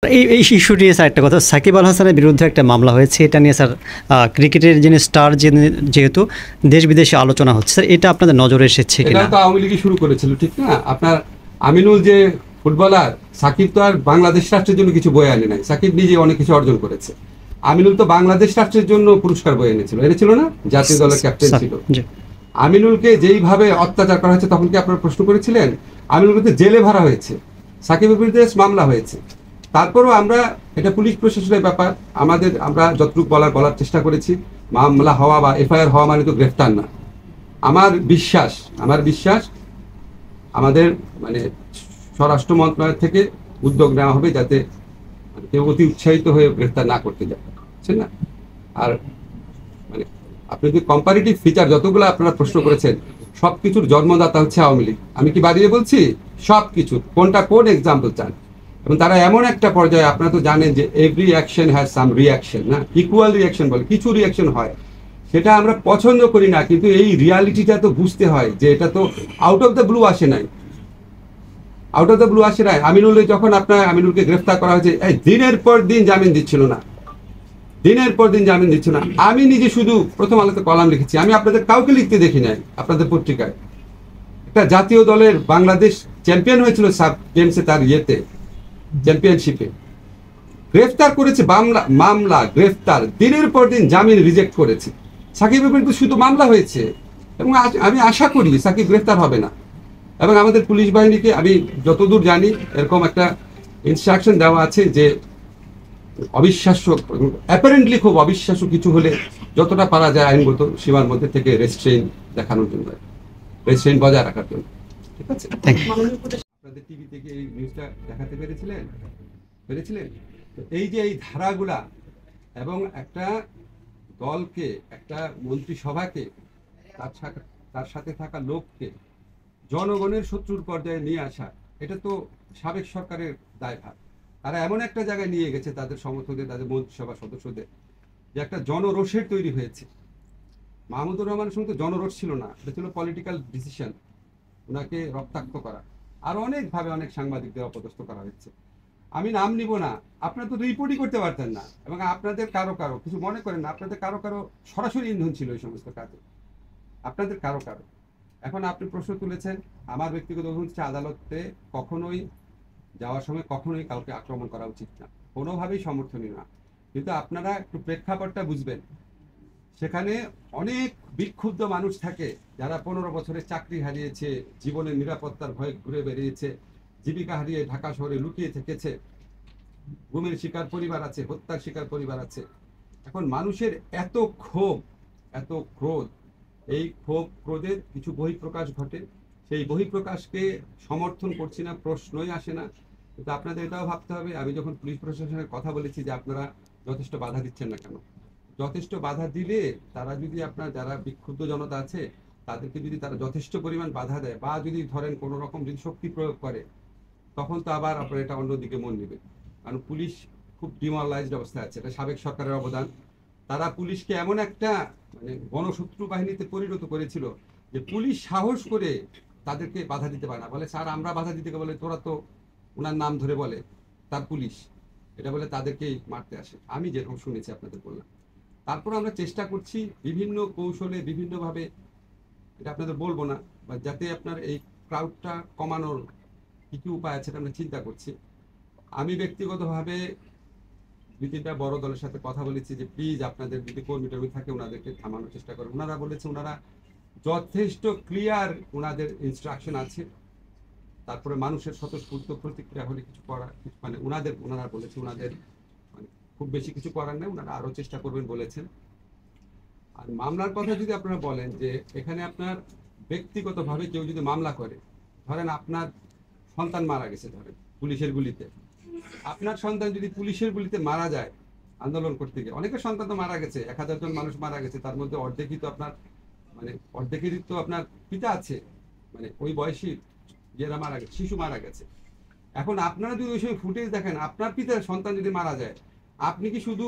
এই ইস্যুটি নিয়ে স্যার একটা কথা, সাকিব আল হাসানের বিরুদ্ধে একটা মামলা হয়েছে, এটা নিয়ে স্যার ক্রিকেটের যিনি স্টার যেহেতু দেশ বিদেশে আলোচনা হচ্ছে, স্যার এটা আপনাদের নজরে এসেছে কিনা? এটা তো আওয়ামী লীগই শুরু করেছিল, ঠিক না? আপনার আমিনুল যে ফুটবলার, সাকিব তো আর বাংলাদেশ রাষ্ট্রের জন্য কিছু বয়ে আনে নাই, সাকিব নিজে অনেক কিছু অর্জন করেছে। আমিনুল তো বাংলাদেশ রাষ্ট্রের জন্য পুরস্কার বয়ে এনেছিল না, জাতীয় দলের ক্যাপ্টেন ছিল। আমিনুলকে যেইভাবে অত্যাচার করা হয়েছে তখন কি আপনারা প্রশ্ন করেছিলেন? আমিনুলকে তো জেলে ভরা হয়েছে, সাকিবের বিরুদ্ধে মামলা হয়েছে। তারপরও আমরা, এটা পুলিশ প্রশাসনের ব্যাপার, আমরা যতটুকু বলার চেষ্টা করেছি। মামলা হওয়া বা এফআইআর হওয়া মানে তো গ্রেফতার না। আমার বিশ্বাস আমাদের স্বরাষ্ট্র মন্ত্রণালয় থেকে উদ্যোগ নেওয়া হবে যাতে কেউ অতি উৎসাহিত হয়ে গ্রেফতার না করতে যায়, বুঝছেন না? আর আপনি যদি কম্পারেটিভ ফিচার যতগুলো আপনারা প্রশ্ন করেছেন, সবকিছুর জন্মদাতা হচ্ছে আওয়ামী লীগ। আমি কি বাড়িয়ে বলছি? সবকিছু কোন এক্সাম্পল চান? এবং তারা এমন একটা পর্যায়ে, আপনারা তো জানেন যে every action has some reaction, না? ইকুয়াল রিয়াকশন বলে কিছু রিয়াকশন হয়, সেটা আমরা পছন্দ করি না, কিন্তু এই রিয়ালিটিটা তো বুঝতে হয় যে এটা তো আউট অফ দ্য ব্লু আসে নাই। আমিনুলকে গ্রেফতার করা হয়েছে, দিনের পর দিন জামিন দিচ্ছিল না। আমি নিজে শুধু প্রথম আলোতে কলাম লিখেছি, আমি আপনাদের কাউকে লিখতে দেখি নাই। আপনাদের পত্রিকায় একটা জাতীয় দলের বাংলাদেশ চ্যাম্পিয়ন হয়েছিল সাব গেমসে, তার চ্যাম্পিয়নশিপে গ্রেফতার করেছে, মামলা গ্রেফতার, দিনের পর দিন জামিন রিজেক্ট করেছে। সাকিবের বিরুদ্ধে শুধু মামলা হয়েছে, এবং আমি আশা করি সাকিব গ্রেফতার হবে না। এবং আমাদের পুলিশ বাহিনীকে আমি যতদূর জানি এরকম একটা ইনস্ট্রাকশন দেওয়া আছে যে অবিশ্বাস্য, অ্যাপারেন্টলি খুব অবিশ্বাস্য কিছু হলে যতটা পারা যায় আইনগত সীমার মধ্যে থেকে রেস্ট্রেইন দেখানোর জন্য, রেস্ট্রেইন বজায় রাখার জন্য। ঠিক আছে? আপনাদের টিভি থেকে এই নিউজটা দেখাতে পেরেছিলেন? তো এই যে এই ধারাগুলা, এবং একটা দলকে, একটা মন্ত্রিসভাকে, তার সাথে থাকা লোককে জনগণের শত্রুর পর্যায়ে নিয়ে আসা, এটা তো সাবেক সরকারের দায়ভার। তারা এমন একটা জায়গায় নিয়ে গেছে তাদের সমর্থকদের, তাদের মন্ত্রিসভা সদস্যদের, যে একটা জনরোষের তৈরি হয়েছে। মাহমুদুর রহমানের সঙ্গে তো জনরোষ ছিল না, এটা ছিল পলিটিক্যাল ডিসিশন, ওনাকে রক্তাক্ত করা। আর অনেকভাবে অনেক সাংবাদিকদের অপদস্থ করা হচ্ছে। আমি নাম নিব না, আপনারা তো রিপোর্টই করতে পারতেন না, এবং আপনাদের কারো কিছু মনে করেন না, আপনাদের কারো সরাসরি ইন্ধন ছিল এই সমস্ত কাজে, আপনাদের কারো। এখন আপনি প্রশ্ন তুলেছেন, আমার ব্যক্তিগত অভিমত হচ্ছে আদালতে কখনোই যাওয়ার সময় কখনোই কাউকে আক্রমণ করা উচিত না, কোনোভাবেই সমর্থনীয় না। কিন্তু আপনারা একটু প্রেক্ষাপটটা বুঝবেন, সেখানে অনেক বিক্ষুব্ধ মানুষ থাকে যারা 15 বছরের চাকরি হারিয়েছে, জীবনের নিরাপত্তার ভয়ে ঘুরে বেরিয়েছে, জীবিকা হারিয়ে ঢাকা শহরে লুকিয়ে থেকেছে, গুমের শিকার পরিবার আছে, হত্যার শিকার পরিবার আছে। এখন মানুষের এত ক্ষোভ, এত ক্রোধ, এই ক্রোধের কিছু বহিঃপ্রকাশ ঘটে। সেই বহিঃপ্রকাশকে সমর্থন করছি না, প্রশ্নই আসে না। কিন্তু আপনাদের এটাও ভাবতে হবে, আমি যখন পুলিশ প্রশাসনের কথা বলেছি যে আপনারা যথেষ্ট বাধা দিচ্ছেন না কেন, যথেষ্ট বাধা দিলে তারা যদি, আপনার যারা বিক্ষুব্ধ জনতা আছে তাদেরকে যদি তারা যথেষ্ট পরিমাণ বাধা দেয়, বা যদি ধরেন কোনো রকম যদি শক্তি প্রয়োগ করে, তখন তো আবার আপনার এটা অন্যদিকে মন নেবে। কারণ পুলিশ খুব ডিমোরালাইজড অবস্থায় আছে, এটা সাবেক সরকারের অবদান। তারা পুলিশকে এমন একটা গণশত্রু বাহিনীতে পরিণত করেছিল যে পুলিশ সাহস করে তাদেরকে বাধা দিতে পারে না, বলে স্যার আমরা বাধা দিতে, বলে তোরা তো, ওনার নাম ধরে বলে তার পুলিশ, এটা বলে তাদেরকেই মারতে আসে। আমি যেরকম শুনেছি আপনাদের বললাম। তারপর আমরা চেষ্টা করছি বিভিন্ন কৌশলে, বিভিন্নভাবে, এটা আপনাদের বলবো না, বা যাতে আপনার এই ক্রাউডটা কমানোর কি উপায় আছে আমরা চিন্তা করছি। আমি ব্যক্তিগতভাবে 2-3টা বড় দলের সাথে কথা বলেছি যে প্লিজ আপনাদের যদি কর্মী টর্মী থাকে ওনাদেরকে থামানোর চেষ্টা করেন। ওনারা বলেছে ওনারা যথেষ্ট ক্লিয়ার, ওনাদের ইনস্ট্রাকশন আছে। তারপরে মানুষের স্বতঃস্ফূর্ত প্রতিক্রিয়া হলে কিছু করার, ওনারা বলেছে ওনাদের খুব বেশি কিছু করার নেই, ওনারা আরো চেষ্টা করবেন বলেছেন। আর মামলার কথা যদি আপনারা বলেন, যে এখানে আপনার ব্যক্তিগতভাবে কেউ যদি মামলা করে, ধরেন আপনার সন্তান মারা গেছে, ধরেন পুলিশের গুলিতে, আপনার সন্তান যদি পুলিশের গুলিতে মারা যায় আন্দোলন করতে গিয়ে, অনেকের সন্তান তো মারা গেছে, 1000 জন মানুষ মারা গেছে, তার মধ্যে অর্ধেকই তো আপনার, অর্ধেকেরই তো আপনার পিতা আছে, ওই বয়সী যারা মারা গেছে, শিশু মারা গেছে। এখন আপনারা যদি ওই সময় ফুটেজ দেখেন, আপনার পিতার সন্তান যদি মারা যায়, আপনি কি শুধু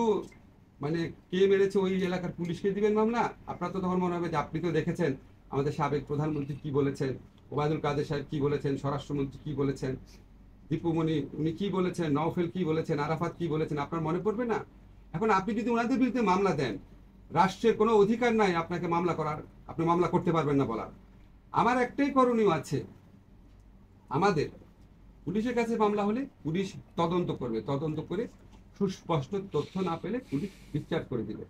কে মেরেছে ওই এলাকার পুলিশকে দিবেন মামলা? আপনার তো তখন মনে হবে যে আপনি তো দেখেছেন আমাদের সাবেক প্রধানমন্ত্রী কি বলেছেন, ওবায়দুল কাদের সাহেব কি বলেছেন, স্বরাষ্ট্রমন্ত্রী কি বলেছেন, দীপুমণি উনি কি বলেছেন, নওফেল কি বলেছেন, আরাফাত কি বলেছেন, আপনার মনে পড়বে না? এখন আপনি যদি ওনাদের বিরুদ্ধে মামলা দেন, রাষ্ট্রের কোনো অধিকার নাই আপনাকে মামলা করার, আপনি মামলা করতে পারবেন না বলার। আমার একটাই করণীয় আছে, আমাদের পুলিশের কাছে মামলা হলে পুলিশ তদন্ত করবে, তদন্ত করে সুস্পষ্ট তথ্য না পেলে পুলিশ ডিসচার্জ করে দিবে।